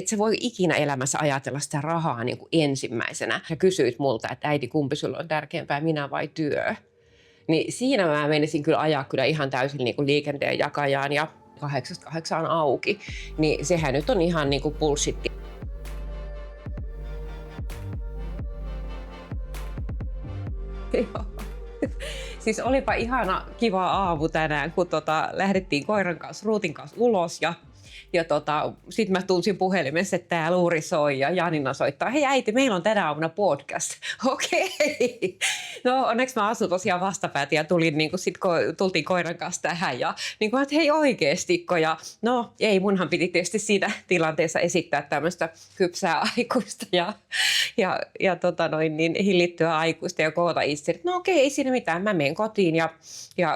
Et sä voi ikinä elämässä ajatella sitä rahaa niin kuin ensimmäisenä. Ja kysyit multa, että äiti, kumpi sulla on tärkeämpää, minä vai työ? Niin siinä mä menisin kyllä ajaa kyllä ihan täysin niin kuin liikenteen jakajaan ja 8-8 auki. Niin sehän nyt on ihan niin kuin bullshit. Siis olipa ihana kiva aamu tänään, kun lähdettiin koiran kanssa, Ruutin kanssa ulos ja sitten mä tunsin puhelimessa, että tää luuri soi ja Janina soittaa, hei äiti, meillä on tänä aamuna podcast. Okei. No onneksi mä asun tosiaan vastapäätä ja tulin niin kun tultiin koiran kanssa tähän ja niin kuin, että hei oikeestikko. Ja no ei, munhan piti tietysti siinä tilanteessa esittää tämmöistä kypsää aikuista ja hillittyä aikuista ja koota itse. No okei, ei siinä mitään, mä menen kotiin ja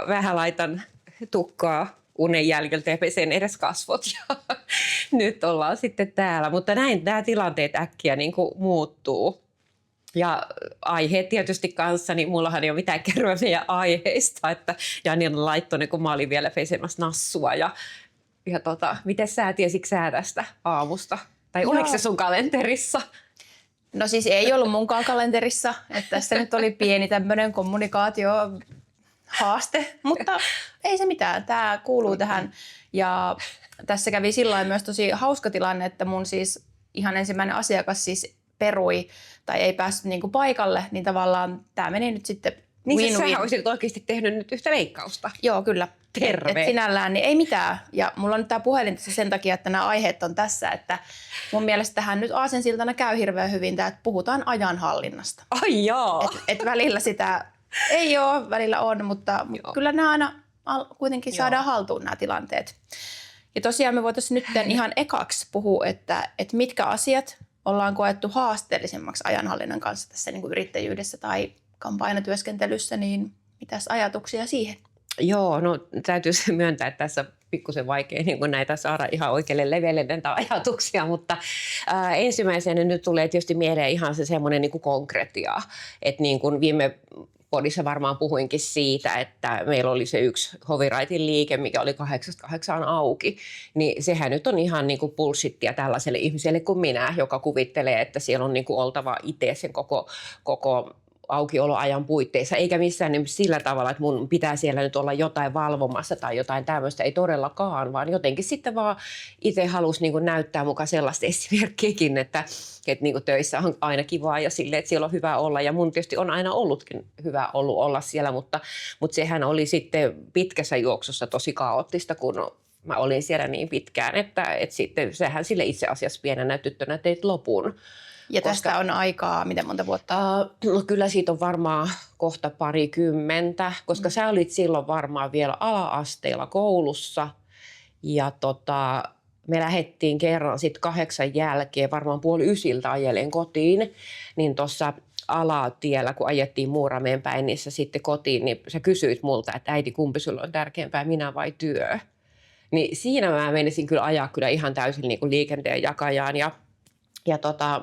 vähän laitan tukkaa unen jäljeltä ja pesen edes kasvot ja nyt ollaan sitten täällä. Mutta näin nämä tilanteet äkkiä niin kuin muuttuu. Ja aiheet tietysti kanssa, niin mullahan ei ole mitään kerroa meidän aiheista, että Janina laittoi ne, kun mä olin vielä pesemässä nassua. Ja miten tiesitkö sä tästä aamusta? Tai oliko se sun kalenterissa? No siis ei ollut munkaan kalenterissa, että tässä nyt oli pieni tämmöinen kommunikaatiohaaste, mutta ei se mitään, tämä kuuluu tähän. Ja tässä kävi sillain myös tosi hauska tilanne, että mun siis ihan ensimmäinen asiakas siis perui tai ei päässyt niinku paikalle, niin tavallaan tämä meni nyt sitten niin sä olisit oikeasti tehnyt nyt yhtä leikkausta. Joo, kyllä. Terve. Et sinällään niin ei mitään. Ja mulla on nyt tämä puhelin tässä sen takia, että nämä aiheet on tässä, että mun mielestä tähän nyt aasensiltana käy hirveän hyvin tämä, että puhutaan ajanhallinnasta. Ai joo. Et välillä sitä ei ole, välillä on, mutta kyllä nämä aina kuitenkin saadaan haltuun nämä tilanteet. Ja tosiaan me voitaisiin nyt ihan ekaksi puhua, että mitkä asiat ollaan koettu haasteellisemmaksi ajanhallinnan kanssa tässä niin kuin yrittäjyydessä tai kampaajatyöskentelyssä, niin mitäs ajatuksia siihen? Joo, no täytyy myöntää, että tässä on pikkusen vaikea niin näitä saada ihan oikealle leveille näitä ajatuksia, mutta ensimmäisenä nyt tulee tietysti mieleen ihan se semmoinen niin kuin konkretia, että niin kuin viime podissa varmaan puhuinkin siitä, että meillä oli se yksi Hoviraitin liike, mikä oli 8-8 auki, niin sehän nyt on ihan niin kuin bullshittia tällaiselle ihmiselle kuin minä, joka kuvittelee, että siellä on niin kuin oltava itse sen koko aukioloajan puitteissa, eikä missään niin sillä tavalla, että mun pitää siellä nyt olla jotain valvomassa tai jotain tämmöistä, ei todellakaan, vaan jotenkin sitten vaan itse halusi niin kuin näyttää mukaan sellaista esimerkkiäkin, että niin kuin töissä on aina kivaa ja silleen, että siellä on hyvä olla ja mun tietysti on aina ollutkin hyvä olla siellä, mutta sehän oli sitten pitkässä juoksussa tosi kaoottista, kun mä olin siellä niin pitkään, että sitten sehän sille itse asiassa pienenä tyttönä teit lopun. Ja tästä on aikaa, miten monta vuotta? No kyllä siitä on varmaan kohta 20, koska sä olit silloin varmaan vielä ala-asteella koulussa. Ja me lähdettiin kerran sitten 8 jälkeen, varmaan 8:30 ajeleen kotiin, niin tuossa alatiellä, kun ajettiin Muurameen päin, niin sä sitten kotiin, niin sä kysyit multa, että äiti, kumpi sulla on tärkeämpää, minä vai työ? Niin siinä mä menisin kyllä ajaa kyllä ihan täysin niin kuin liikenteen jakajaan ja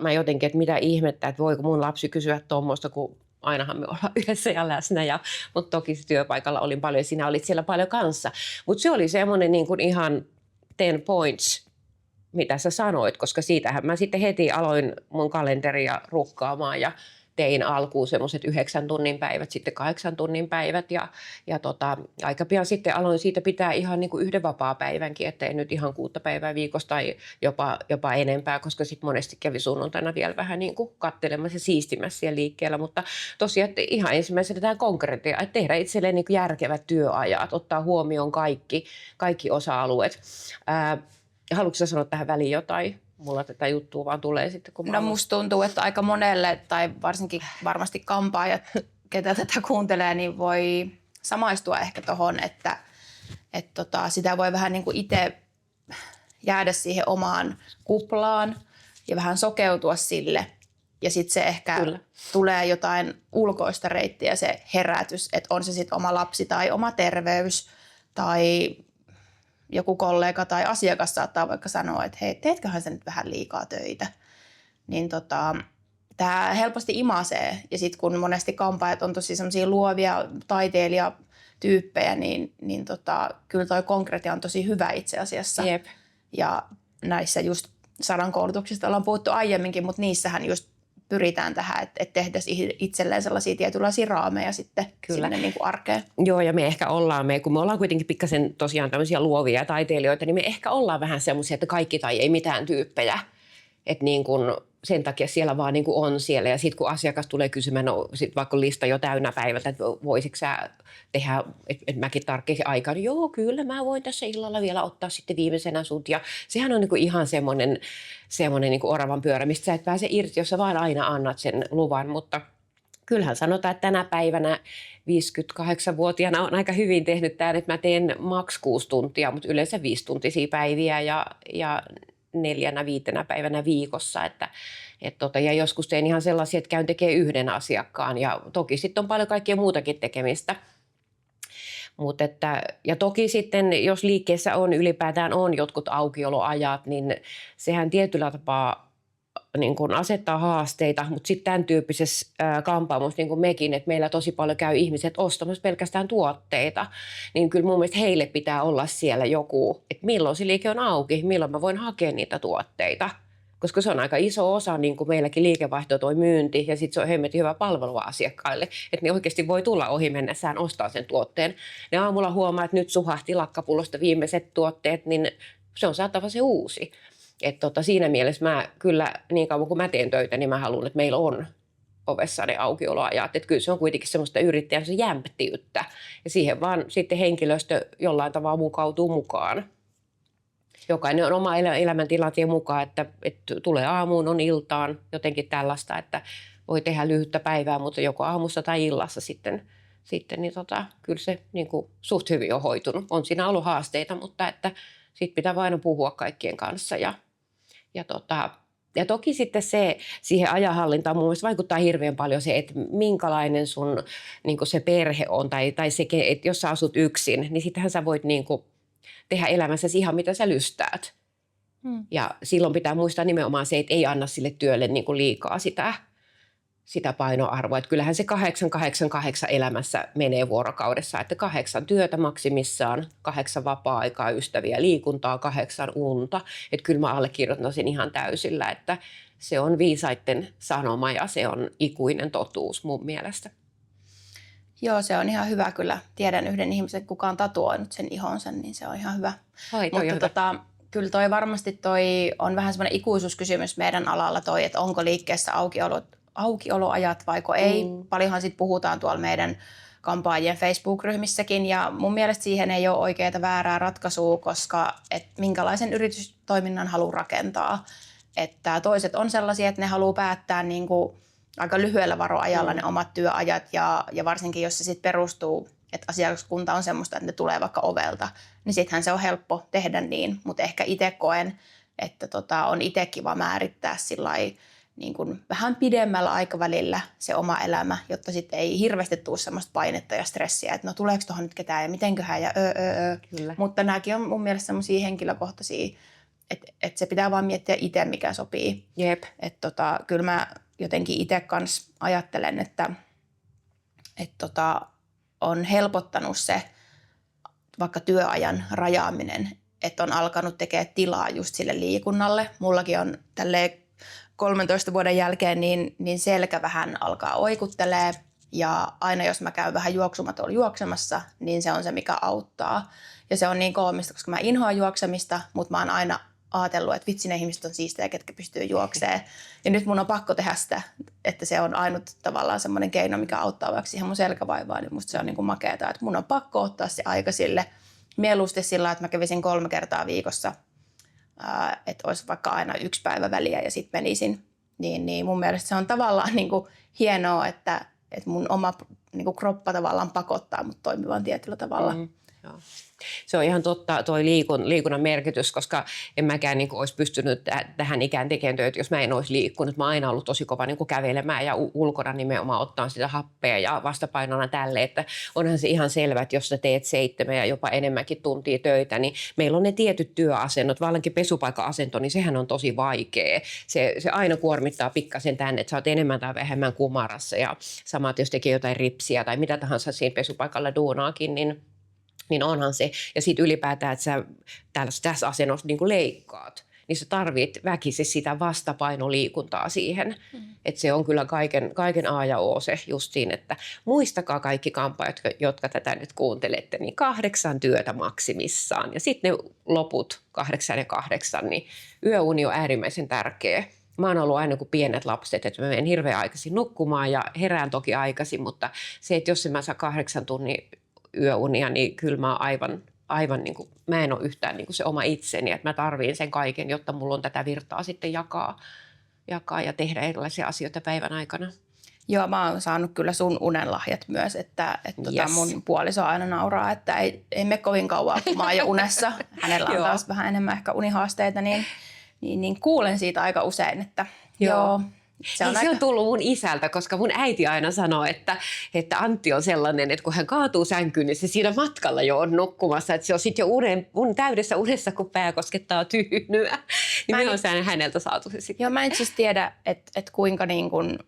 mä jotenkin, että mitä ihmettä, että voiko mun lapsi kysyä tuommoista, kun ainahan me ollaan yhdessä ja läsnä. Mutta toki se työpaikalla olin paljon, sinä olit siellä paljon kanssa. Mutta se oli semmoinen niin kuin ihan 10 points, mitä sä sanoit, koska siitähän mä sitten heti aloin mun kalenteria rukkaamaan ja tein alkuun semmoiset 9 tunnin päivät, sitten 8 tunnin päivät ja aika pian sitten aloin siitä pitää ihan niin kuin yhden vapaapäivänkin, ettei nyt ihan 6 päivää viikossa tai jopa enempää, koska sitten monesti kävi sunnuntaina vielä vähän niin kuin kattelemassa ja siistimässä siellä liikkeellä, mutta tosiaan että ihan ensimmäisenä tämä konkreettia, että tehdä itselleen niin kuin järkevät työajat, ottaa huomioon kaikki osa-alueet. Haluatko sä sanoa tähän väliin jotain? Mulla tätä juttua vaan tulee sitten, kun No musta tuntuu, että aika monelle, tai varsinkin varmasti kampaajat, ketä tätä kuuntelee, niin voi samaistua ehkä tohon, että sitä voi vähän niin kuin itse jäädä siihen omaan kuplaan ja vähän sokeutua sille. Ja sitten se ehkä tulee jotain ulkoista reittiä, se herätys, että on se sitten oma lapsi tai oma terveys tai joku kollega tai asiakas saattaa vaikka sanoa, että hei, teetköhän sä nyt vähän liikaa töitä. Niin tämä helposti imasee. Ja sitten kun monesti kampaajat on tosi semmoisia luovia taiteilijatyyppejä, niin kyllä toi konkretia on tosi hyvä itse asiassa. Jep. Ja näissä just sadan koulutuksista ollaan puhuttu aiemminkin, mutta niissähän just pyritään tähän, että tehtäisiin itselleen sellaisia tietynlaisia raameja sitten Kyllä. sinne niin kuin arkeen. Joo, ja me ehkä ollaan, kun me ollaan kuitenkin pikkasen tosiaan tämmöisiä luovia taiteilijoita, niin me ehkä ollaan vähän semmoisia, että kaikki tai ei mitään tyyppejä. Että niin kun sen takia siellä vaan niin kun on siellä. Ja sitten kun asiakas tulee kysymään, no sit vaikka lista jo täynnä päivältä, että voisitko sä tehdä, että mäkin tarkkeisin aikaa, niin joo, kyllä mä voin tässä illalla vielä ottaa sitten viimeisenä sut. Ja sehän on niin kun ihan semmoinen niin kun oravan pyörä, mistä sä et pääse irti, jos sä vaan aina annat sen luvan. Mutta kyllähän sanotaan, että tänä päivänä 58-vuotiaana on aika hyvin tehnyt tämän, että mä teen maks 6 tuntia, mutta yleensä 5 tuntisia päiviä ja 4-5 päivänä viikossa. Ja joskus teen ihan sellaisia, että käyn tekemään yhden asiakkaan ja toki sitten on paljon kaikkea muutakin tekemistä. Ja toki sitten, jos liikkeessä on ylipäätään on jotkut aukioloajat, niin sehän tietyllä tapaa niin kuin asettaa haasteita, mutta sitten tämän tyyppisessä kampaamossa niin kuin mekin, että meillä tosi paljon käy ihmiset ostamassa pelkästään tuotteita, niin kyllä mun mielestä heille pitää olla siellä joku, että milloin se liike on auki, milloin mä voin hakea niitä tuotteita, koska se on aika iso osa niin kuin meilläkin liikevaihto toi myynti ja sitten se on hemmetin hyvä palvelu asiakkaille, että ne oikeasti voi tulla ohi mennessään ostaa sen tuotteen. Ne aamulla huomaa, että nyt suhahti lakkapullosta viimeiset tuotteet, niin se on saatava se uusi. Siinä mielessä mä kyllä niin kauan kun mä teen töitä, niin mä haluan, että meillä on ovessa ne aukioloajat. Että kyllä se on kuitenkin semmoista yrittäjän se jämptiyttä ja siihen vaan sitten henkilöstö jollain tavalla mukautuu mukaan. Jokainen on oma elämäntilanteen mukaan, että tulee aamuun, on iltaan, jotenkin tällaista, että voi tehdä lyhyttä päivää, mutta joko aamussa tai illassa sitten niin kyllä se niin kuin suht hyvin on hoitunut. On siinä ollut haasteita, mutta että sitten pitää aina puhua kaikkien kanssa ja toki sitten siihen ajanhallintaan mun mielestä vaikuttaa hirveän paljon se, että minkälainen sun niin kuin se perhe on tai se, että jos sä asut yksin, niin sittenhän sä voit niin kuin tehdä elämässäsi ihan mitä sä lystäät. Ja silloin pitää muistaa nimenomaan se, että ei anna sille työlle niin kuin liikaa sitä painoarvoa. Että kyllähän se 8 elämässä menee vuorokaudessa, että 8 työtä maksimissaan, 8 vapaa-aikaa, ystäviä, liikuntaa, 8 unta. Että kyllä mä allekirjoitan sen ihan täysillä, että se on viisaitten sanoma ja se on ikuinen totuus mun mielestä. Joo, se on ihan hyvä kyllä. Tiedän yhden ihmisen, kuka on tatuoinut sen ihonsa, niin se on ihan hyvä. Mutta kyllä toi varmasti on vähän semmoinen ikuisuuskysymys meidän alalla että onko liikkeessä aukioloajat vaiko ei. Paljonhan sitten puhutaan tuolla meidän kampaajien Facebook-ryhmissäkin ja mun mielestä siihen ei ole oikeaa väärää ratkaisua, koska minkälaisen yritystoiminnan haluaa rakentaa. Että toiset on sellaisia, että ne haluaa päättää niin kuin aika lyhyellä varoajalla ne omat työajat ja varsinkin jos se sitten perustuu, että asiakaskunta on semmoista, että ne tulee vaikka ovelta, niin sittenhän se on helppo tehdä niin, mutta ehkä itse koen, että on itse kiva määrittää sillai niin kuin vähän pidemmällä aikavälillä se oma elämä, jotta sitten ei hirveästi tule semmoista painetta ja stressiä, että no tuleeko tuohon nyt ketään ja mitenköhän ja Kyllä. Mutta nämäkin on mun mielestä semmoisia henkilökohtaisia, että se pitää vaan miettiä itse, mikä sopii. Jep. Että kyllä mä jotenkin itse kanssa ajattelen, että on helpottanut se vaikka työajan rajaaminen, että on alkanut tekemään tilaa just sille liikunnalle. Mullakin on tälleen 13 vuoden jälkeen niin selkä vähän alkaa oikuttelee ja aina jos mä käyn vähän juoksumatolla juoksemassa, niin se on se, mikä auttaa. Ja se on niin koomista, koska mä inhoan juoksemista, mutta mä oon aina ajatellut, että vitsi ne ihmiset on siistejä, ketkä pystyy juoksemaan. Ja nyt mun on pakko tehdä sitä, että se on ainut tavallaan semmoinen keino, mikä auttaa vaikka siihen mun selkävaivaan. Niin musta se on niin kuin makeata, että mun on pakko ottaa se aika sille mieluusti sillä, että mä kävisin 3 kertaa viikossa. Että olisi vaikka aina 1 päivä väliä ja sitten menisin. Niin mun mielestä se on tavallaan niin kuin hienoa, että mun oma niin kuin kroppa tavallaan pakottaa mut toimimaan tietyllä tavalla. Joo. Se on ihan totta toi liikunnan merkitys, koska en mäkään niin kuin olisi pystynyt tähän ikään tekemään töitä, jos mä en olisi liikkunut. Mä oon aina ollut tosi kova niin kuin kävelemään ja ulkona nimenomaan ottaa sitä happea ja vastapainona tälle, että onhan se ihan selvä, että jos sä teet 7 ja jopa enemmänkin tuntia töitä, niin meillä on ne tietyt työasennot, vallankin pesupaikka-asento, niin sehän on tosi vaikea. Se aina kuormittaa pikkasen tänne, että sä oot enemmän tai vähemmän kumarassa ja samat, jos tekee jotain ripsiä tai mitä tahansa siinä pesupaikalla duunaakin, niin onhan se. Ja sitten ylipäätään, että sä tässä asennossa niin kuin leikkaat. niin sä tarvit väkisin sitä vastapainoliikuntaa siihen. Että se on kyllä kaiken A ja O se just siinä, että muistakaa kaikki kampaajat, jotka tätä nyt kuuntelette, niin 8 työtä maksimissaan. Ja sitten ne loput 8 ja 8, niin yöuni on äärimmäisen tärkeä. Mä oon ollut aina kuin pienet lapset, että mä menen hirveän aikaisin nukkumaan ja herään toki aikaisin, mutta se, että jos mä saan 8 tunnin yöunia, niin kyllä mä oon aivan niin kuin, mä en ole yhtään niin kuin se oma itseni, että mä tarviin sen kaiken, jotta mulla on tätä virtaa sitten jakaa ja tehdä erilaisia asioita päivän aikana. Joo, mä oon saanut kyllä sun unenlahjat myös, että Yes. mun puoliso aina nauraa, että ei mene kovin kauan, kun mä oon jo unessa. Hänellä on taas vähän enemmän ehkä unihaasteita, niin kuulen siitä aika usein, että joo. Se on tullut mun isältä, koska mun äiti aina sanoo, että Antti on sellainen, että kun hän kaatuu sänkyyn, niin se siinä matkalla jo on nukkumassa. Että se on sitten jo täydessä unessa, kun pää koskettaa tyynyä. Niin me on häneltä saatu se sitten. Joo, mä en siis tiedä, että kuinka niin kuin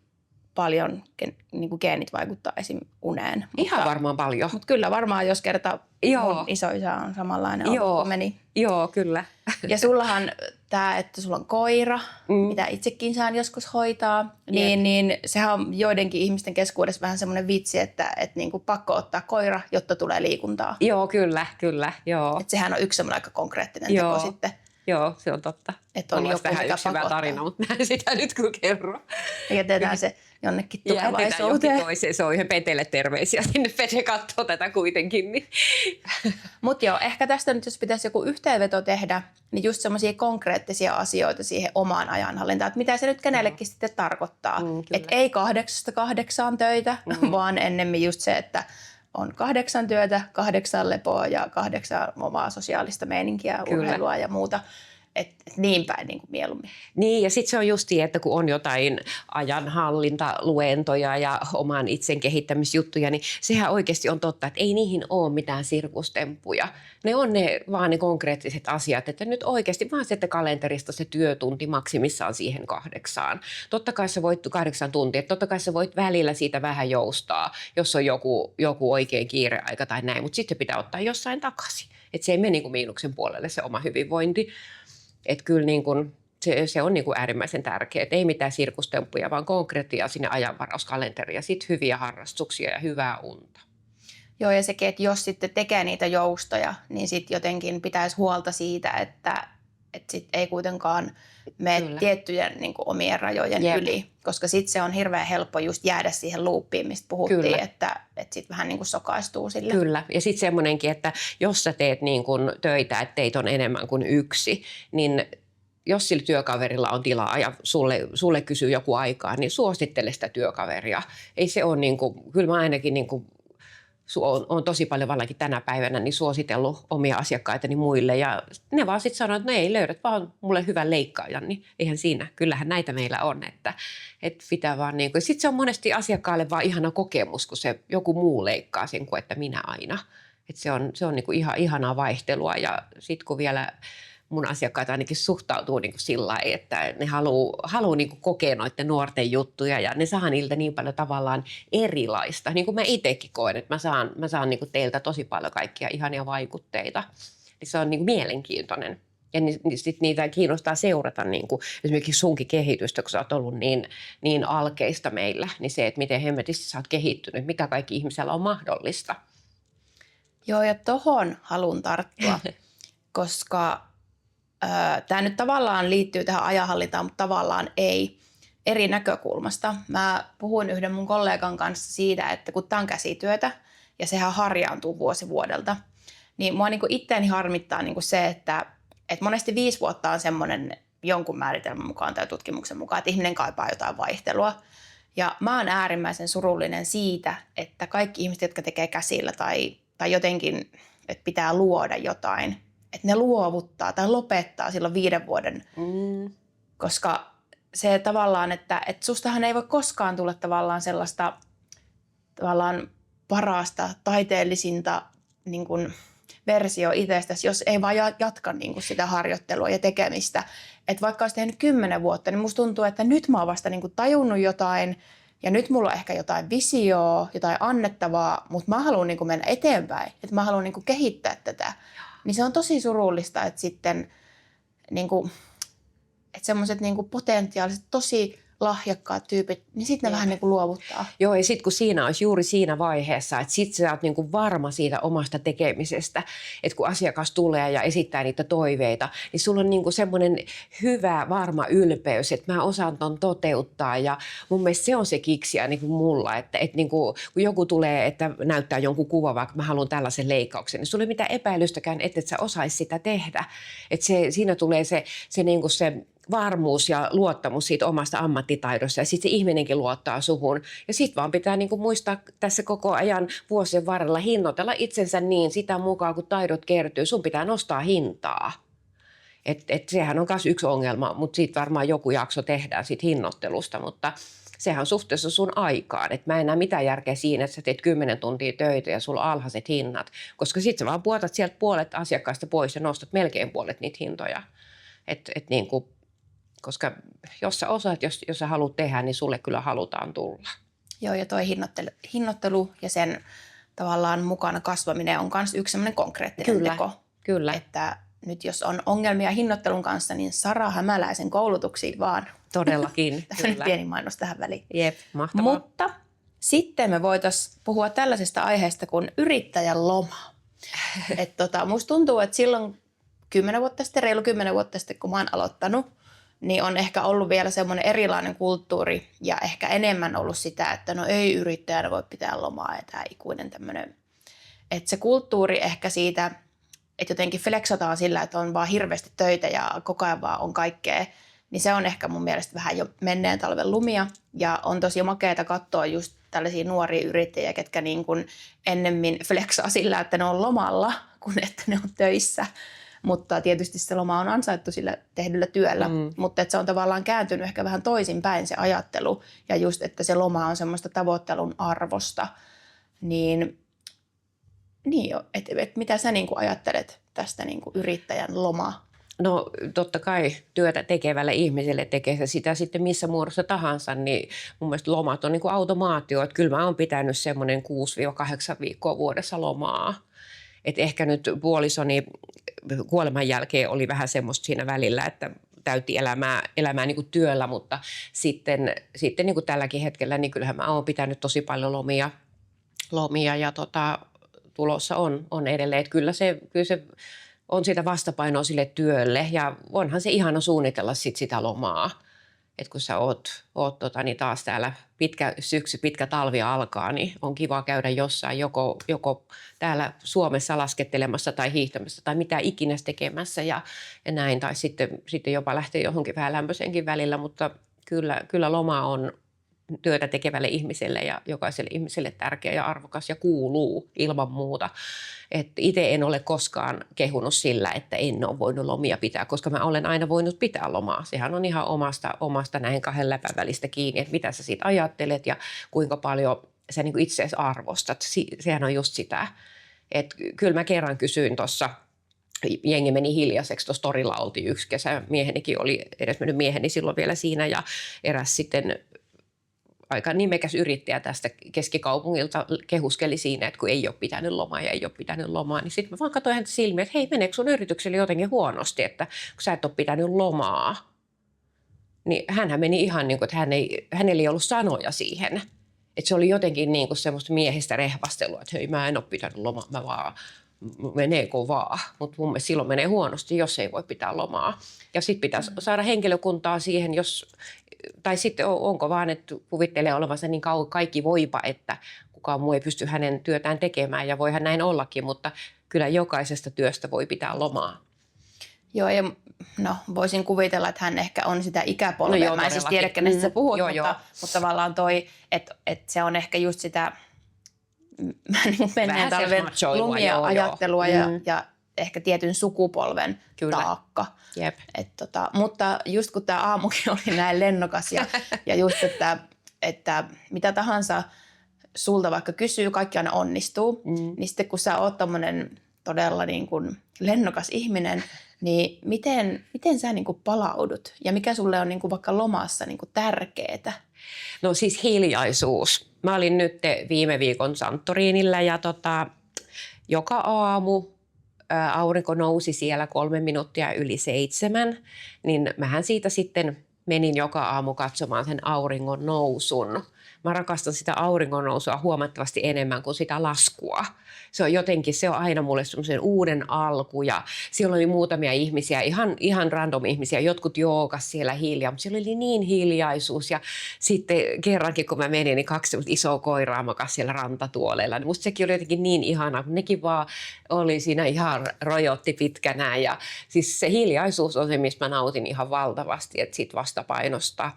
paljon niin kuin geenit vaikuttaa esim. Uneen. Ihan varmaan paljon. Mutta kyllä varmaan, jos kerta mun isoisä on samanlainen ollut, kun meni. Joo, kyllä. Ja sullahan tämä, että sulla on koira, mitä itsekin saan joskus hoitaa, niin sehän on joidenkin ihmisten keskuudessa vähän semmoinen vitsi, että niinku pakko ottaa koira, jotta tulee liikuntaa. Joo, kyllä, joo. Et sehän on yksi semmoinen aika konkreettinen teko sitten. Joo, se on totta. Että on joku, mikä yksi hyvä tarina, mutta mä en sitä nyt kyllä kerro. Ja jätetään se jonnekin tulevaisuuteen. Jätetään johonkin toiseen. Se on ihan Petelle terveisiä. Sinne Pete katsoo tätä kuitenkin. Niin. Mutta joo, ehkä tästä nyt jos pitäisi joku yhteenveto tehdä, niin just semmoisia konkreettisia asioita siihen omaan ajanhallintaan. Että mitä se nyt kenellekin sitten tarkoittaa. Että ei 8 töitä, vaan ennemmin just se, että on 8 työtä, 8 lepoa ja 8 omaa sosiaalista meininkiä, urheilua ja muuta. Et niin päin niin kuin mieluummin. Niin, ja sitten se on just että kun on jotain ajanhallintaluentoja ja oman itsen kehittämisjuttuja, niin sehän oikeasti on totta, että ei niihin ole mitään sirkustemppuja. Ne on vaan ne konkreettiset asiat, että nyt oikeasti vaan se, että kalenterista se työtunti maksimissaan siihen 8. Totta kai sä voit 8 tuntia, totta kai sä voit välillä siitä vähän joustaa, jos on joku oikein kiireaika tai näin, mutta sitten pitää ottaa jossain takaisin. Että se ei mene niin kuin miinuksen puolelle se oma hyvinvointi. Että kyllä niin kuin, se on niin kuin äärimmäisen tärkeää, että ei mitään sirkustemppuja, vaan konkreettia sinne ajanvarauskalenteriin ja sitten hyviä harrastuksia ja hyvää unta. Joo, ja sekin, että jos sitten tekee niitä joustoja, niin sitten jotenkin pitäisi huolta siitä, että sit ei kuitenkaan mene tiettyjen niin kuin omien rajojen yli, koska sitten se on hirveän helppo just jäädä siihen loopiin, mistä puhuttiin, että sitten vähän niin kuin sokaistuu sille. Kyllä, ja sitten semmoinenkin, että jos sä teet niin kuin töitä, että teitä on enemmän kuin yksi, niin jos sillä työkaverilla on tilaa ja sulle kysyy joku aikaa, niin suosittele sitä työkaveria. Ei se ole niin kuin, kyllä mä ainakin niin kuin on tosi paljon vallakin tänä päivänä niin suositellut omia asiakkaitani muille ja ne vaan sitten sanoo, että no ei löydät vaan mulle hyvän leikkaajan, niin eihän siinä, kyllähän näitä meillä on, että pitää vaan niin kuin, sitten se on monesti asiakkaalle vaan ihana kokemus, kun se joku muu leikkaa sen kuin että minä aina, että se on niin kuin ihanaa vaihtelua ja sitten kun vielä mun asiakkaat ainakin suhtautuu niin kuin sillä lailla, että ne haluaa niin kuin kokea noiden nuorten juttuja ja ne saa niiltä niin paljon tavallaan erilaista. Niin kuin mä itsekin koen, että mä saan niin kuin teiltä tosi paljon kaikkia ihania vaikutteita. Niin se on niin kuin mielenkiintoinen. Ja sitten niitä kiinnostaa seurata niin kuin esimerkiksi sunkin kehitystä, kun sä oot ollut niin alkeista meillä. Niin se, että miten hemmetisti sä oot kehittynyt, mikä kaikki ihmisellä on mahdollista. Joo, ja tohon haluan tarttua, koska tämä nyt tavallaan liittyy tähän ajanhallintaan, mutta tavallaan ei eri näkökulmasta. Mä puhuin yhden mun kollegan kanssa siitä, että kun tämä on käsityötä ja sehän harjaantuu vuosi vuodelta, niin mua niinku itteeni harmittaa niinku se, että monesti 5 vuotta on semmoinen jonkun määritelmän mukaan tai tutkimuksen mukaan, että ihminen kaipaa jotain vaihtelua. Ja mä oon äärimmäisen surullinen siitä, että kaikki ihmiset, jotka tekee käsillä tai jotenkin, että pitää luoda jotain, että ne luovuttaa tai lopettaa silloin 5 vuoden, koska se tavallaan, että sustahan ei voi koskaan tulla tavallaan sellaista tavallaan parasta, taiteellisinta niin kuin versio itsestäsi, jos ei vaan jatka niin kuin sitä harjoittelua ja tekemistä. Että vaikka olisi tehnyt 10 vuotta, niin musta tuntuu, että nyt mä oon vasta niin kuin tajunnut jotain ja nyt mulla on ehkä jotain visioa, jotain annettavaa, mutta mä haluan niin kuin mennä eteenpäin, että mä haluan niin kuin kehittää tätä. Niin se on tosi surullista, että sitten niin kuin että semmoiset niinku potentiaaliset, tosi lahjakkaat tyypit, niin sitten ne vähän niinku luovuttaa. Joo, ja sitten kun siinä olisi juuri siinä vaiheessa, että sitten sä oot niinku varma siitä omasta tekemisestä, että kun asiakas tulee ja esittää niitä toiveita, niin sulla on niinku semmoinen hyvä, varma ylpeys, että mä osaan ton toteuttaa. Ja mun mielestä se on se kiksiä niinku mulla, että niinku, kun joku tulee, että näyttää jonkun kuvan, vaikka mä haluan tällaisen leikkauksen, niin sulla ei ole mitään epäilystäkään, että et sä osaisi sitä tehdä. Että siinä tulee se niinku se varmuus ja luottamus siitä omasta ammattitaidosta ja sitten se ihminenkin luottaa suhun. Ja sitten vaan pitää niinku muistaa tässä koko ajan vuosien varrella hinnoitella itsensä niin sitä mukaan, kun taidot kertyy. Sun pitää nostaa hintaa. Et sehän on myös yksi ongelma, mutta siitä varmaan joku jakso tehdään siitä hinnoittelusta, mutta sehän on suhteessa sun aikaan. Et mä en näe mitään järkeä siinä, että sä teet 10 tuntia töitä ja sulla on alhaiset hinnat, koska sitten sä vaan puotat sieltä puolet asiakkaista pois ja nostat melkein puolet niitä hintoja. Niinku, koska jos sä osaat, jos sä haluat tehdä, niin sulle kyllä halutaan tulla. Joo, ja toi hinnoittelu ja sen tavallaan mukana kasvaminen on myös yksi semmoinen konkreettinen teko. Kyllä. Että nyt jos on ongelmia hinnoittelun kanssa, niin Sara Hämäläisen koulutuksiin vaan. Todellakin. Kyllä. Pieni mainos tähän väliin. Jep, mahtavaa. Mutta sitten me voitaisiin puhua tällaisesta aiheesta kuin yrittäjän loma. Musta tuntuu, että silloin reilu 10 vuotta sitten, kun mä oon aloittanut, niin on ehkä ollut vielä semmoinen erilainen kulttuuri ja ehkä enemmän ollut sitä, että no ei yrittäjänä voi pitää lomaa ja tämä ikuinen tämmöinen. Että se kulttuuri ehkä siitä, että jotenkin flexataan sillä, että on vaan hirveästi töitä ja koko ajan vaan on kaikkea, niin se on ehkä mun mielestä vähän jo menneen talven lumia ja on tosi makeata katsoa just tällaisia nuoria yrittäjiä, ketkä niin kuin ennemmin flexaa sillä, että ne on lomalla, kuin että ne on töissä. Mutta tietysti se loma on ansaittu sillä tehdyllä työllä, mutta että se on tavallaan kääntynyt ehkä vähän toisinpäin se ajattelu ja just, että se loma on semmoista tavoittelun arvosta. Niin mitä sä niinku ajattelet tästä niinku yrittäjän lomaa? No totta kai työtä tekevälle ihmiselle tekee se sitä sitten missä muodossa tahansa, niin mun mielestä lomat on niin kuin automaatio, että kyllä mä oon pitänyt semmoinen 6-8 viikkoa vuodessa lomaa. Et ehkä nyt puolisoni kuoleman jälkeen oli vähän semmoista siinä välillä, että täytti elämää niin kuin työllä, mutta sitten niin kuin tälläkin hetkellä, niin kyllähän mä oon pitänyt tosi paljon lomia ja tulossa on edelleen. Että kyllä se on sitä vastapainoa sille työlle ja onhan se ihana suunnitella sitä lomaa. Että kun sä oot niin taas täällä pitkä syksy, pitkä talvi alkaa, niin on kiva käydä jossain joko täällä Suomessa laskettelemassa tai hiihtämässä tai mitä ikinä tekemässä ja näin. Tai sitten jopa lähteä johonkin vähän lämpöisenkin välillä, mutta kyllä loma on työtä tekevälle ihmiselle ja jokaiselle ihmiselle tärkeä ja arvokas ja kuuluu ilman muuta. Itse en ole koskaan kehunut sillä, että en ole voinut lomia pitää, koska mä olen aina voinut pitää lomaa. Sehän on ihan omasta näihin 2 läpän välistä kiinni, että mitä sä siitä ajattelet ja kuinka paljon sä niin kuin itseäsi arvostat. Sehän on just sitä. Että kyllä mä kerran kysyin tuossa, jengi meni hiljaiseksi, tuossa torilla oltiin yksi kesä, miehenikin oli edesmennyt mieheni silloin vielä siinä ja eräs sitten aika nimekäs yrittäjä tästä keskikaupungilta kehuskeli siinä, että kun ei ole pitänyt lomaa niin sitten mä vaan katsoin häntä silmiä, että hei, meneekö sun yritykselle jotenkin huonosti, että kun sä et ole pitänyt lomaa. Niin hänhän meni ihan niin kuin, että hänellä ei ollut sanoja siihen. Että se oli jotenkin niin kuin semmoista miehistä rehvastelua, että hei, mä en ole pitänyt lomaa, mä vaan meneekö vaan. Mutta mun mielestä silloin menee huonosti, jos ei voi pitää lomaa. Ja sitten pitäisi saada henkilökuntaa siihen, tai sitten onko vaan, että kuvittelee olevansa niin kaikki voipa, että kukaan muu ei pysty hänen työtään tekemään ja voihan näin ollakin, mutta kyllä jokaisesta työstä voi pitää lomaa. Joo, ja voisin kuvitella, että hän ehkä on sitä ikäpolvea. No, mä en siis tiedä, kenestä sä puhut, mutta tavallaan että se on ehkä just sitä menneen talven lumia ajattelua ja ehkä tietyn sukupolven taakka. Jep. Mutta just kun tämä aamukin oli näin lennokas ja just, että mitä tahansa sulta vaikka kysyy, kaikki aina onnistuu, niin sitten kun sä oot tommonen todella niin kuin lennokas ihminen, niin miten sä niin kuin palaudut ja mikä sulle on niin kuin vaikka lomassa niin kuin tärkeetä? No siis hiljaisuus. Mä olin nyt viime viikon Santorinilla ja joka aamu aurinko nousi siellä 7:03, niin mähän siitä sitten menin joka aamu katsomaan sen auringon nousun. Mä rakastan sitä auringon nousua huomattavasti enemmän kuin sitä laskua. Se on aina mulle semmoisen uuden alku ja siellä oli muutamia ihmisiä, ihan random ihmisiä, jotkut joogas siellä hiljaa, mutta siellä oli niin hiljaisuus ja sitten kerrankin kun mä menin, niin 2 isoa koiraa makas siellä rantatuoleilla. Niin musta sekin oli jotenkin niin ihanaa, kun nekin vaan oli siinä ihan rojotti pitkänään ja siis se hiljaisuus on se, mistä mä nautin ihan valtavasti, että sit vastapainosta.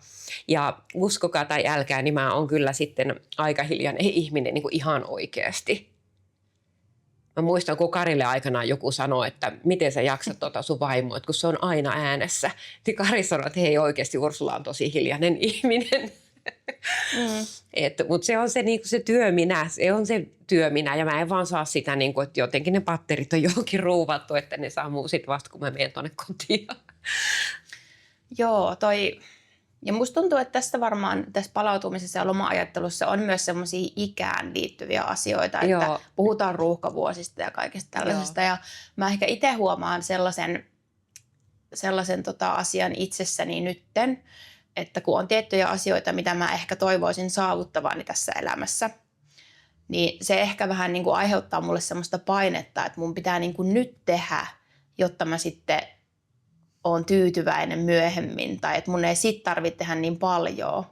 Ja uskokaa tai älkää, niin mä oon kyllä sitten aika hiljainen ihminen niin kuin ihan oikeasti. Mä muistan, kun Karille aikanaan joku sanoi, että miten sä jaksat sun vaimoa, kun se on aina äänessä. Niin Kari sanoi, että hei oikeasti Ursula on tosi hiljainen ihminen. Mutta se on se, niinku se työminä, ja mä en vaan saa sitä, niinku, että jotenkin ne patterit on johonkin ruuvattu, että ne sammuu sit vasta, kun mä menen tuonne kotiin. Joo, ja musta tuntuu, että tässä palautumisessa ja loma-ajattelussa on myös semmoisia ikään liittyviä asioita, että Joo. puhutaan ruuhkavuosista ja kaikesta tällaisesta. Joo. Ja mä ehkä itse huomaan sellaisen asian itsessäni nytten, että kun on tiettyjä asioita, mitä mä ehkä toivoisin saavuttavani tässä elämässä, niin se ehkä vähän niin kuin aiheuttaa mulle semmoista painetta, että mun pitää niin kuin nyt tehdä, jotta mä sitten oon tyytyväinen myöhemmin tai että mun ei sit tarvitse tehdä niin paljon.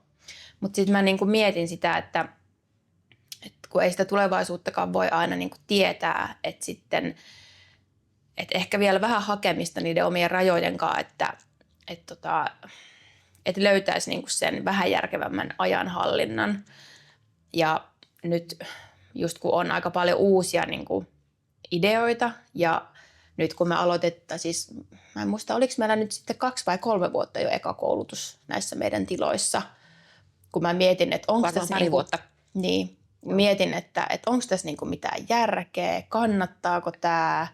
Mutta sitten mä niinku mietin sitä, että kun ei sitä tulevaisuuttakaan voi aina niinku tietää, että sitten ehkä vielä vähän hakemista niiden omien rajojen kanssa, että löytäisi niinku sen vähän järkevämmän ajanhallinnan. Ja nyt just kun on aika paljon uusia niinku ideoita ja nyt kun me siis mä en muista, oliko meillä nyt sitten 2 vai 3 vuotta jo eka koulutus näissä meidän tiloissa, kun mä mietin, että onko tässä pari vuotta. Niin, mietin, että onko tässä niinku mitään järkeä, kannattaako tämä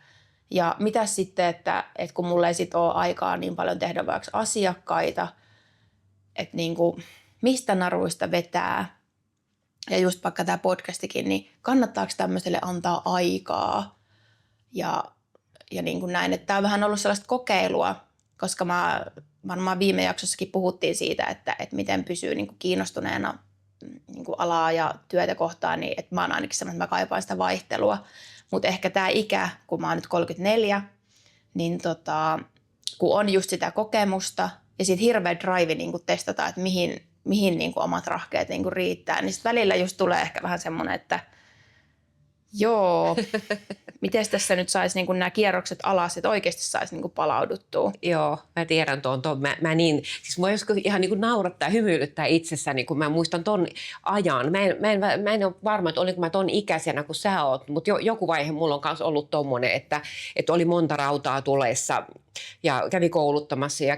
ja mitä sitten, että kun mulla ei sit ole aikaa niin paljon tehdä vaikka asiakkaita, että niinku, mistä naruista vetää ja just vaikka tämä podcastikin, niin kannattaako tämmöiselle antaa aikaa ja niin kuin näin, että tämä on vähän ollut sellaista kokeilua, koska varmaan viime jaksossakin puhuttiin siitä, että miten pysyy niin kuin kiinnostuneena niin kuin alaa ja työtä kohtaan, niin että mä oon ainakin semmoinen, että mä kaipaan sitä vaihtelua. Mutta ehkä tämä ikä, kun mä oon nyt 34, niin kun on just sitä kokemusta ja sitten hirveä drive niin kuin testata, että mihin niin kuin omat rahkeet niin kuin riittää, niin sitten välillä just tulee ehkä vähän semmoinen, että joo, miten tässä nyt saisi niin nämä kierrokset alas, että oikeasti saisi niin palauduttua? Joo, mä tiedän tuon. Siis mua joskus ihan niin naurattaa ja hymyilyttää itsessäni, kun mä muistan ton ajan. Mä en ole varma, että olinko mä ton ikäisenä kuin sä oot, mutta joku vaihe mulla on myös ollut tommonen, että oli monta rautaa tuleessa ja kävi kouluttamassa ja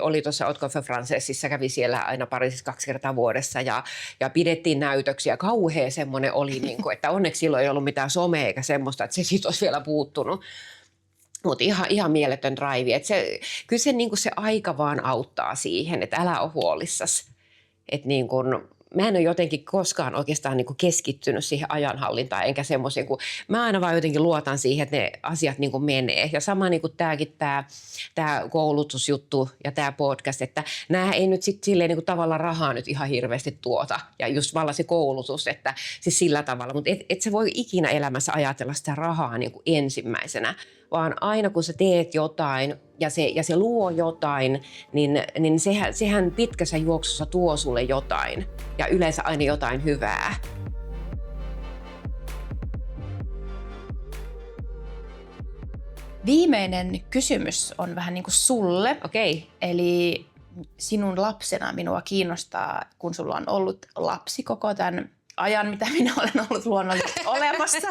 oli tuossa Haute Coiffure Françaisessa, kävi siellä aina Pariisissa 2 kertaa vuodessa ja pidettiin näytöksiä. Kauhea semmoinen oli, niin kuin, että onneksi silloin ei ollut mitään somea eikä semmoista, että se siitä olisi vielä puuttunut. Mutta ihan mieletön drive. Kyllä se, niin kuin se aika vaan auttaa siihen, että älä ole huolissasi. Että niin kuin, mä en ole jotenkin koskaan oikeastaan niin kuin keskittynyt siihen ajanhallintaan, enkä semmoisen, kun mä aina vaan jotenkin luotan siihen, että ne asiat niin kuin menee. Ja sama niin kuin tämä koulutusjuttu ja tämä podcast, että nämä ei nyt sitten silleen niin kuin tavallaan rahaa nyt ihan hirveästi tuota. Ja just vallan se koulutus, että siis sillä tavalla. Mutta et sä voi ikinä elämässä ajatella sitä rahaa niin kuin ensimmäisenä, vaan aina kun sä teet jotain ja se luo jotain, niin sehän pitkässä juoksussa tuo sulle jotain ja yleensä aina jotain hyvää. Viimeinen kysymys on vähän niin kuin sulle. Okei. Eli sinun lapsena minua kiinnostaa, kun sulla on ollut lapsi koko tämän ajan, mitä minä olen ollut luonnollisesti olemassa,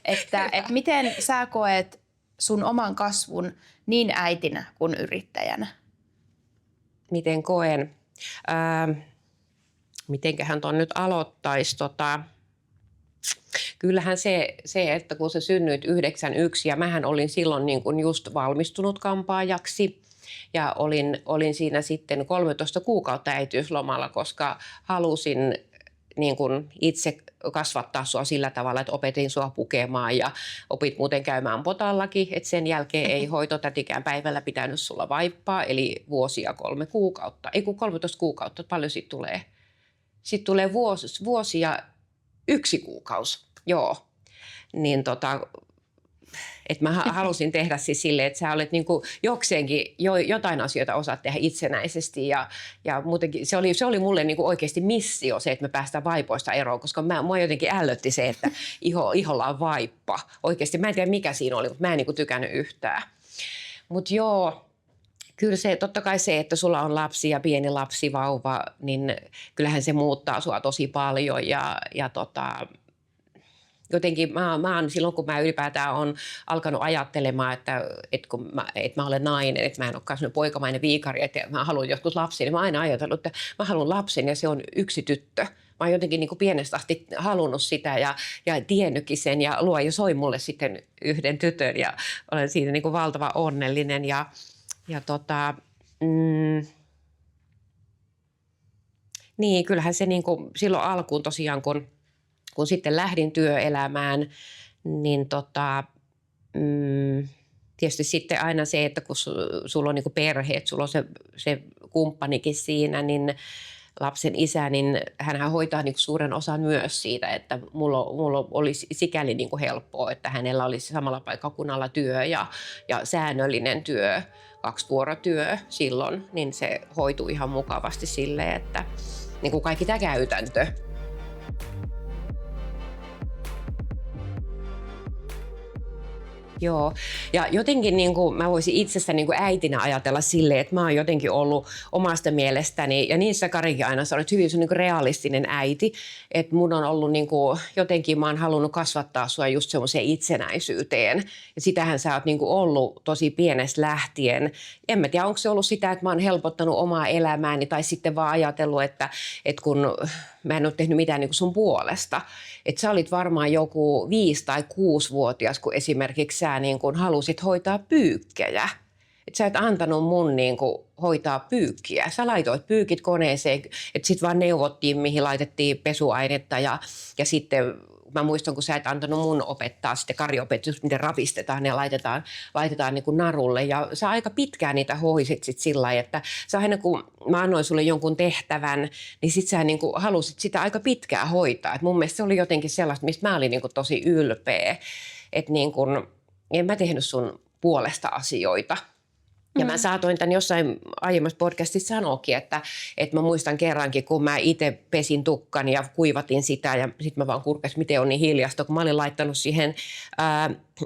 että miten sä koet sun oman kasvun niin äitinä kuin yrittäjänä? Miten koen? Mitenköhän ton nyt aloittaisi? Kyllähän se, että kun sä synnyit 91 ja mähän olin silloin niin kuin just valmistunut kampaajaksi ja olin siinä sitten 13 kuukautta äitiyslomalla, koska halusin niin kuin itse kasvattaa sua sillä tavalla, että opetin sua pukemaan ja opit muuten käymään potallakin, että sen jälkeen ei hoitotätikään päivällä pitänyt sulla vaippaa, eli vuosia 3 kuukautta, ei kun 13 kuukautta, paljon siitä tulee? Sitten tulee vuosi ja 1 kuukausi, joo. Niin että mä halusin tehdä siis silleen, että sä olet niinku jokseenkin jotain asioita osaat tehdä itsenäisesti ja muutenkin se oli mulle niinku oikeasti missio se, että me päästään vaipoista eroon, koska mua jotenkin ällötti se, että iholla on vaippa. Oikeasti mä en tiedä mikä siinä oli, mutta mä en niinku tykännyt yhtään. Mutta joo, kyllä se, totta kai se, että sulla on lapsi ja pieni lapsivauva, niin kyllähän se muuttaa sua tosi paljon ja jotenkin mä oon, silloin kun mä ylipäätään olen alkanut ajattelemaan, että mä olen nainen, että mä en olekaan sellainen poikamainen viikari, että mä haluan joskus lapsen, niin mä oon aina ajatellut, että mä haluan lapsen ja se on yksi tyttö. Mä oon jotenkin niin kuin pienestä asti halunnut sitä ja tiennytkin sen ja luoja soi mulle sitten yhden tytön ja olen siitä niin kuin valtavan onnellinen niin kyllähän se niin kuin silloin alkuun tosiaan, kun sitten lähdin työelämään, niin tietysti sitten aina se, että kun sulla on niin kuin perhe, että sulla on se kumppanikin siinä, niin lapsen isä, niin hänhän hoitaa niin kuin suuren osan myös siitä, että mulla olisi sikäli niin kuin helppoa, että hänellä olisi samalla paikkakunnalla työ ja säännöllinen työ, 2-vuorotyö silloin, niin se hoituu ihan mukavasti silleen, että niin kuin kaikki tämä käytäntö. Joo, ja jotenkin niin kuin mä voisin itsestä niin kuin äitinä ajatella silleen, että mä oon jotenkin ollut omasta mielestäni, ja niin sä Karikin aina sanoit, hyvin niin kuin realistinen äiti, että mun on ollut niin kuin, jotenkin mä oon halunnut kasvattaa sua just semmoiseen itsenäisyyteen, ja sitähän sä oot niin kuin ollut tosi pienestä lähtien. En mä tiedä, onko se ollut sitä, että mä oon helpottanut omaa elämääni, tai sitten vaan ajatellut, että kun mä en ole tehnyt mitään niin kuin sun puolesta. Että sä olit varmaan joku 5- tai 6-vuotias, kun esimerkiksi sä niin kuin halusit hoitaa pyykkejä. Että sä et antanut mun niin kuin hoitaa pyykkiä. Sä laitoit pyykit koneeseen, että sit vaan neuvottiin, mihin laitettiin pesuainetta ja sitten mä muistan, kun sä et antanut mun opettaa, sitten Kari opetti just miten ravistetaan ja laitetaan niin kuin narulle. Ja sä aika pitkään niitä hoisit sit sillä lailla, että sä aina kun mä annoin sulle jonkun tehtävän, niin sit sä niin kuin halusit sitä aika pitkään hoitaa. Et mun mielestä se oli jotenkin sellaista, mistä mä olin niin kuin tosi ylpeä. Että niin kuin, en mä tehnyt sun puolesta asioita. Ja mä saatoin tämän jossain aiemmassa podcastissa sanoakin, että mä muistan kerrankin, kun mä itse pesin tukkan ja kuivatin sitä ja sitten mä vaan kurkkasin, miten on niin hiljasta, kun mä olin laittanut siihen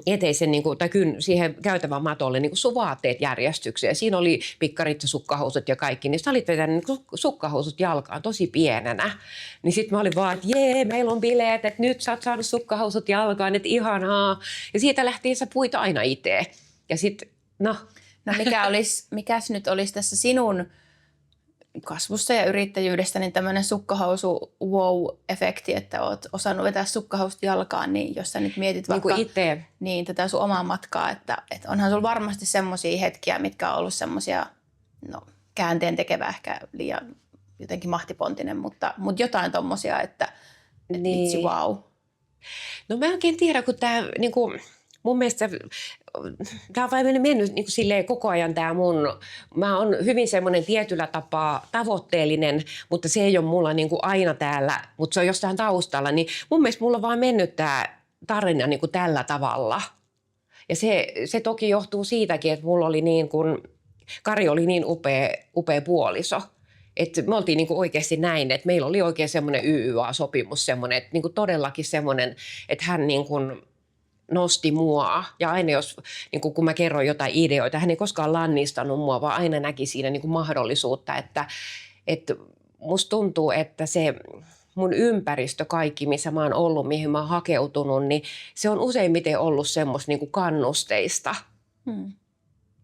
eteisen niin kuin, tai siihen käytävän matolle niin kuin sun vaatteet järjestykseen. Siinä oli pikkarit ja sukkahousut ja kaikki, niin sä olit vetänyt niin sukkahousut jalkaan tosi pienenä. Niin sitten mä olin vaan, että jee, meillä on bileet, että nyt sä oot saanut sukkahousut jalkaan, että ihanaa. Ja siitä lähtien sä puit aina itse. Ja sitten, No mikäs nyt olisi tässä sinun kasvussa ja yrittäjyydestä niin tämmöinen sukkahousu wow-efekti, että oot osannut vetää sukkahousut jalkaan, niin jos sä nyt mietit vaikka niin tätä sun omaa matkaa, että onhan sulla varmasti semmoisia hetkiä, mitkä on ollut semmoisia, käänteen tekevä ehkä liian jotenkin mahtipontinen, mutta jotain tommosia, että vitsi wow. No mä en oikein tiedä, kun tää niinku mun mielestä tämä on vain mennyt niin kuin silleen koko ajan mä oon hyvin semmoinen tietyllä tapaa tavoitteellinen, mutta se ei ole mulla niin kuin aina täällä, mutta se on jostain taustalla, niin mun mielestä mulla on vaan mennyt tämä tarina niin kuin tällä tavalla. Ja se toki johtuu siitäkin, että mulla oli niin kuin, Kari oli niin upea puoliso. Että me oltiin niinku oikeasti näin, että meillä oli oikein semmoinen YYA-sopimus, semmoinen, että niinku todellakin semmoinen, että hän niinku nosti mua ja aina niin kun mä kerron jotain ideoita, hän ei koskaan lannistanut mua, vaan aina näki siinä niin mahdollisuutta, että musta tuntuu, että se mun ympäristö kaikki, missä mä oon ollut, mihin mä oon hakeutunut, niin se on useimmiten ollut semmoista niin kannusteista.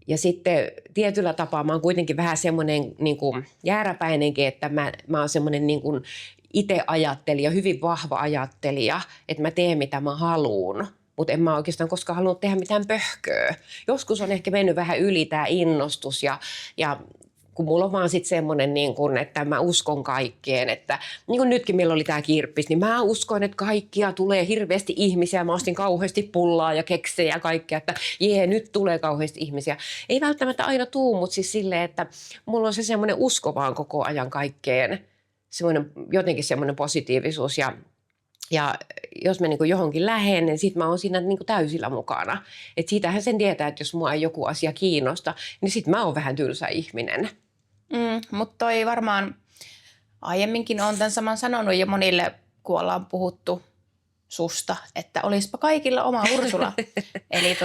Ja sitten tietyllä tapaa mä oon kuitenkin vähän semmoinen niin jääräpäinenkin, että mä oon semmoinen niin itse ajattelija, hyvin vahva ajattelija, että mä teen mitä mä haluun. Mutta en mä oikeastaan koskaan halunnut tehdä mitään pöhköä. Joskus on ehkä mennyt vähän yli tämä innostus ja kun mulla on vaan sitten semmoinen, niin kun, että mä uskon kaikkeen, että niin kuin nytkin meillä oli tämä kirppis, niin mä uskon, että kaikkia tulee hirveästi ihmisiä. Mä ostin kauheasti pullaa ja keksejä ja kaikkea, että nyt tulee kauheasti ihmisiä. Ei välttämättä aina tuu, mutta siis silleen, että mulla on se semmoinen usko vaan koko ajan kaikkeen. Jotenkin semmoinen positiivisuus ja jos mä niin johonkin lähden, niin sit mä oon siinä niin täysillä mukana. Et siitähän sen tietää, että jos mua ei joku asia kiinnosta, niin sit mä oon vähän tylsä ihminen. Mutta toi varmaan aiemminkin on tämän saman sanonut jo monille, kun ollaan puhuttu susta, että olispa kaikilla oma Ursula. Eli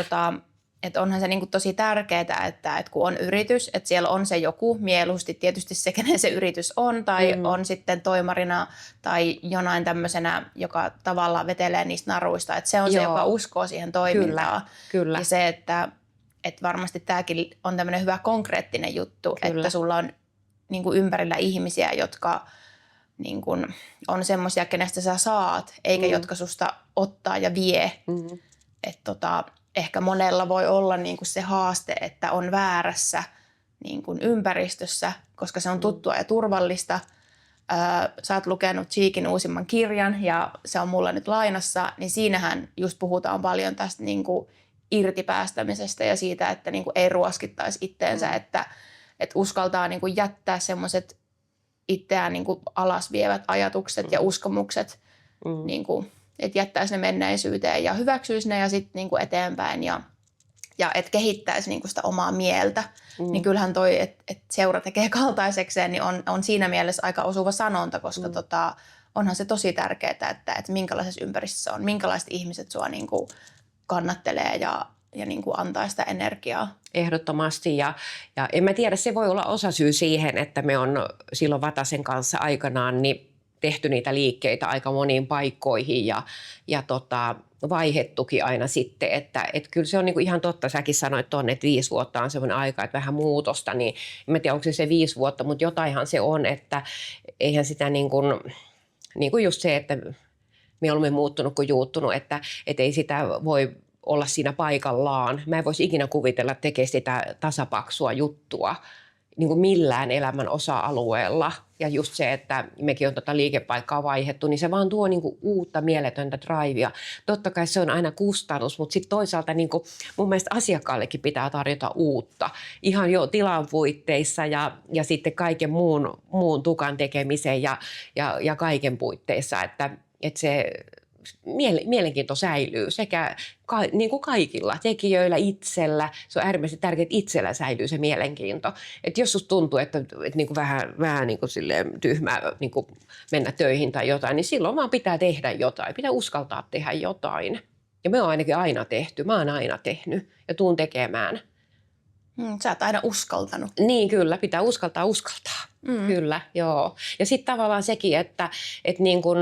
että onhan se niinku tosi tärkeää, että kun on yritys, että siellä on se joku mieluusti tietysti se, kenen se yritys on, tai on sitten toimarina tai jonain tämmöisenä, joka tavallaan vetelee niistä naruista. Että se on se, joka uskoo siihen toimintaan. Kyllä. Ja se, että varmasti tämäkin on tämmöinen hyvä konkreettinen juttu, että sulla on niinku ympärillä ihmisiä, jotka niinku on semmoisia, kenestä sä saat, eikä jotka susta ottaa ja vie. Että ehkä monella voi olla niinku se haaste, että on väärässä niinku ympäristössä, koska se on tuttua ja turvallista. Sä oot lukenut Cheekin uusimman kirjan ja se on mulla nyt lainassa, niin siinähän just puhutaan paljon tästä niinku irtipäästämisestä ja siitä, että niinku ei ruoskittaisi itteensä, että uskaltaa niinku jättää semmoiset itseään niinku alas vievät ajatukset ja uskomukset, niinku, että jättäisi ne menneisyyteen ja hyväksyisi ne ja sitten niinku eteenpäin ja että kehittäisi niinku sitä omaa mieltä. Niin kyllähän toi, että seura tekee kaltaisekseen, niin on siinä mielessä aika osuva sanonta, koska onhan se tosi tärkeää, että minkälaisessa ympäristössä on, minkälaiset ihmiset sua niinku kannattelee ja niinku antaa sitä energiaa. Ehdottomasti ja en mä tiedä, se voi olla osasyy siihen, että me on silloin Vatasen kanssa aikanaan niin tehty niitä liikkeitä aika moniin paikkoihin ja vaihettukin aina sitten, että kyllä se on niinku ihan totta, säkin sanoit tuonne, että 5 vuotta on semmoinen aika, että vähän muutosta, niin en mä tiedä, onko se 5 vuotta, mutta jotainhan se on, että eihän sitä niin kuin just se, että me olemme muuttunut kuin juuttunut, että ei sitä voi olla siinä paikallaan. Mä en voisi ikinä kuvitella tekemään sitä tasapaksua juttua niin kuin millään elämän osa-alueella. Ja just se, että mekin on liikepaikkaa vaihdettu, niin se vaan tuo niin kuin uutta mieletöntä drivea. Totta kai se on aina kustannus, mutta sitten toisaalta niin kuin mun mielestä asiakkaallekin pitää tarjota uutta. Ihan jo tilan puitteissa ja sitten kaiken muun tukan tekemisen ja kaiken puitteissa, että se mielenkiinto säilyy sekä niin kuin kaikilla tekijöillä itsellä. Se on äärimmäisen tärkeää, että itsellä säilyy se mielenkiinto. Että jos susta tuntuu, että niin kuin vähän niin kuin silleen tyhmää niin kuin mennä töihin tai jotain, niin silloin vaan pitää tehdä jotain. Pitää uskaltaa tehdä jotain. Ja me on ainakin aina tehty. Mä oon aina tehnyt ja tuun tekemään. Sä oot aina uskaltanut. Niin kyllä, pitää uskaltaa. Kyllä, joo. Ja sitten tavallaan sekin, että niin kuin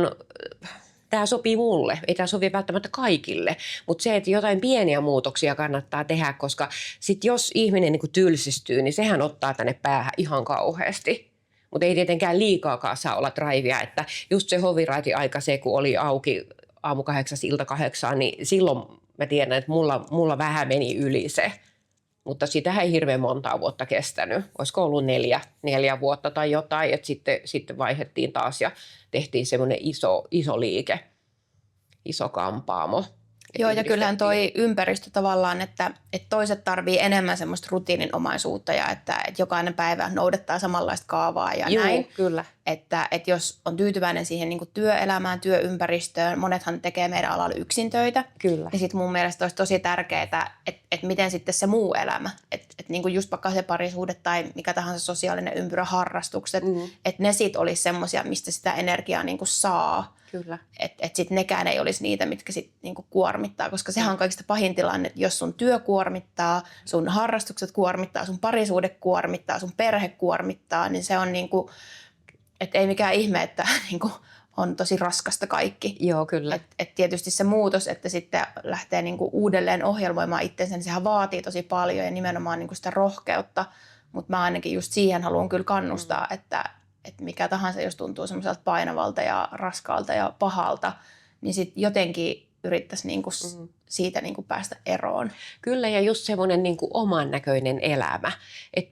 tämä sopii mulle, ei tämä sovi välttämättä kaikille, mutta se, että jotain pieniä muutoksia kannattaa tehdä, koska sitten jos ihminen niin kuin tylsistyy, niin sehän ottaa tänne päähän ihan kauheasti. Mutta ei tietenkään liikaakaan saa olla drivea, että just se hoviraiti-aika, se kun oli auki aamu 8, ilta 8, niin silloin mä tiedän, että mulla vähän meni yli se. Mutta sitähän ei hirveän montaa vuotta kestänyt. Olisiko ollut 4 vuotta tai jotain, että sitten vaihdettiin taas ja tehtiin semmoinen iso liike, iso kampaamo. Joo, ja kyllähän toi ympäristö tavallaan, että toiset tarvii enemmän semmoista rutiininomaisuutta ja että jokainen päivä noudattaa samanlaista kaavaa ja näin. Kyllä. Että jos on tyytyväinen siihen niin kuin työelämään, työympäristöön, monethan tekee meidän alalla yksin töitä. Kyllä. Ja sitten mun mielestä olisi tosi tärkeää, että miten sitten se muu elämä, että niin kuin just vaikka se parisuhde tai mikä tahansa sosiaalinen ympyrä, harrastukset, että ne sitten olisi semmoisia, mistä sitä energiaa niin kuin saa. Kyllä. Että sitten nekään ei olisi niitä, mitkä sitten niinku kuormittaa, koska sehän on kaikista pahin tilanne, että jos sun työ kuormittaa, sun harrastukset kuormittaa, sun parisuhde kuormittaa, sun perhe kuormittaa, niin se on niinku, että ei mikään ihme, että niinku on tosi raskasta kaikki. Joo, kyllä. Et tietysti se muutos, että sitten lähtee niinku uudelleen ohjelmoimaan itsensä, niin sehän vaatii tosi paljon ja nimenomaan niinku sitä rohkeutta, mutta mä ainakin just siihen haluan kyllä kannustaa, että mikä tahansa, jos tuntuu semmoiselta painavalta ja raskaalta ja pahalta, niin sitten jotenkin yrittäisi niinku siitä niin kuin päästä eroon. Kyllä, ja just semmoinen niin kuin oman näköinen elämä. Että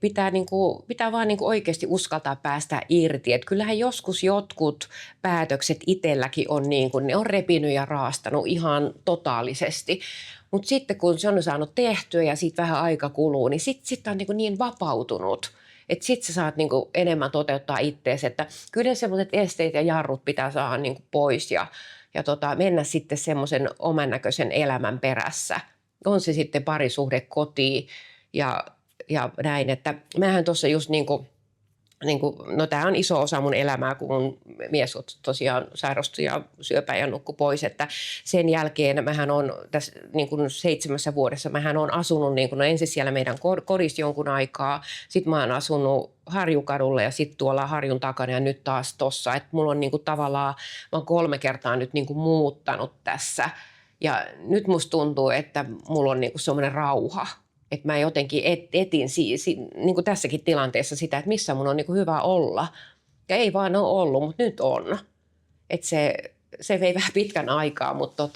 pitää vaan niin kuin oikeasti uskaltaa päästä irti. Että kyllähän joskus jotkut päätökset itselläkin on, niin kuin, ne on repinyt ja raastanut ihan totaalisesti. Mutta sitten kun se on saanut tehtyä ja siitä vähän aika kuluu, niin sitten on niin vapautunut. Että sitten sä saat niinku enemmän toteuttaa ittees, että kyllä semmoiset esteet ja jarrut pitää saada niinku pois ja mennä sitten semmoisen oman näköisen elämän perässä. On se sitten parisuhde, koti ja näin, että mähän tuossa just no tämä on iso osa mun elämää, kun mun mies tosiaan sairastui ja syöpään ja nukkui pois, että sen jälkeen mähän on tässä niin kuin 7 vuodessa, mähän on asunut niin kuin, no ensin siellä meidän kodissa jonkun aikaa, sitten mä oon asunut Harjukadulla ja sitten tuolla Harjun takana ja nyt taas tossa, että mulla on niin kuin tavallaan, mä oon 3 kertaa nyt niin kuin muuttanut tässä ja nyt musta tuntuu, että mulla on niin kuin semmoinen rauha. Että mä jotenkin etin niin kuin tässäkin tilanteessa sitä, että missä mun on niin kuin hyvä olla. Ja ei vaan ole ollut, mutta nyt on. Että se vei vähän pitkän aikaa, mutta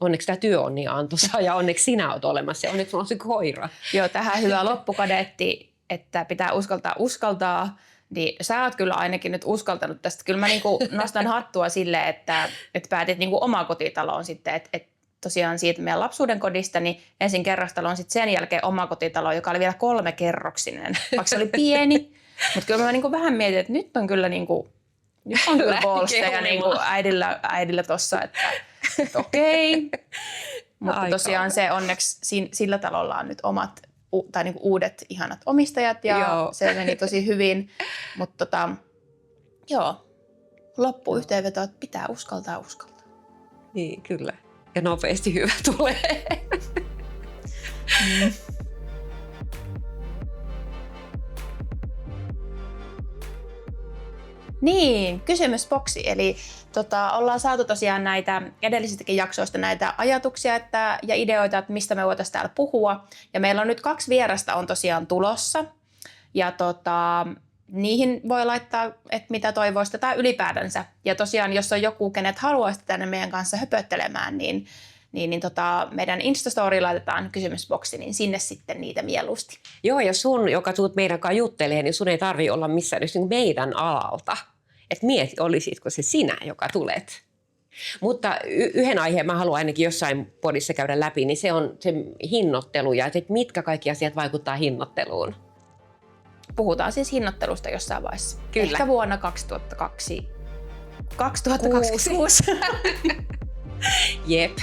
onneksi tämä työ on niin antoisa ja onneksi sinä olet olemassa ja onneksi mulla on se koira. Joo, tähän hyvä loppukadeetti, että pitää uskaltaa. Niin sä oot kyllä ainakin nyt uskaltanut tästä. Kyllä mä niinku nostan hattua sille, että päätit niinku omakotitaloon sitten, että tosiaan siitä meidän lapsuuden kodista, niin ensin kerrostalo on sitten sen jälkeen omakotitalo, joka oli vielä 3-kerroksinen, vaikka se oli pieni. Mutta kyllä mä niinku vähän mietin, että nyt on kyllä bolsteja niinku äidillä tossa, että okei. Mutta tosiaan se onneksi sillä talolla on nyt omat tai niinku uudet ihanat omistajat ja joo, se meni tosi hyvin. Mutta joo, loppuyhteenveto, että pitää uskaltaa. Niin, kyllä. Ja nopeasti hyvä tulee. Niin, kysymysboksi. Eli ollaan saatu tosiaan näitä edellisistäkin jaksoista näitä ajatuksia ja ideoita, että mistä me voitaisiin täällä puhua. Ja meillä on nyt 2 vierasta on tosiaan tulossa. Ja niihin voi laittaa, että mitä toivoista tai ylipäätänsä. Ja tosiaan, jos on joku, kenet haluaisi tänne meidän kanssa höpöttelemään, niin meidän Instastoriin laitetaan kysymysboksi, niin sinne sitten niitä mieluusti. Joo, ja sun, joka tulet meidän kanssa juttelemaan, niin sun ei tarvitse olla missään niin meidän alalta. Että mieti, olisitko se sinä, joka tulet. Mutta yhden aiheen mä haluan ainakin jossain podissa käydä läpi, niin se on se hinnoittelu ja että mitkä kaikki asiat vaikuttaa hinnoitteluun. Puhutaan siis hinnoittelusta jossain vaiheessa. Kyllä. Ehkä vuonna 2026. Jep.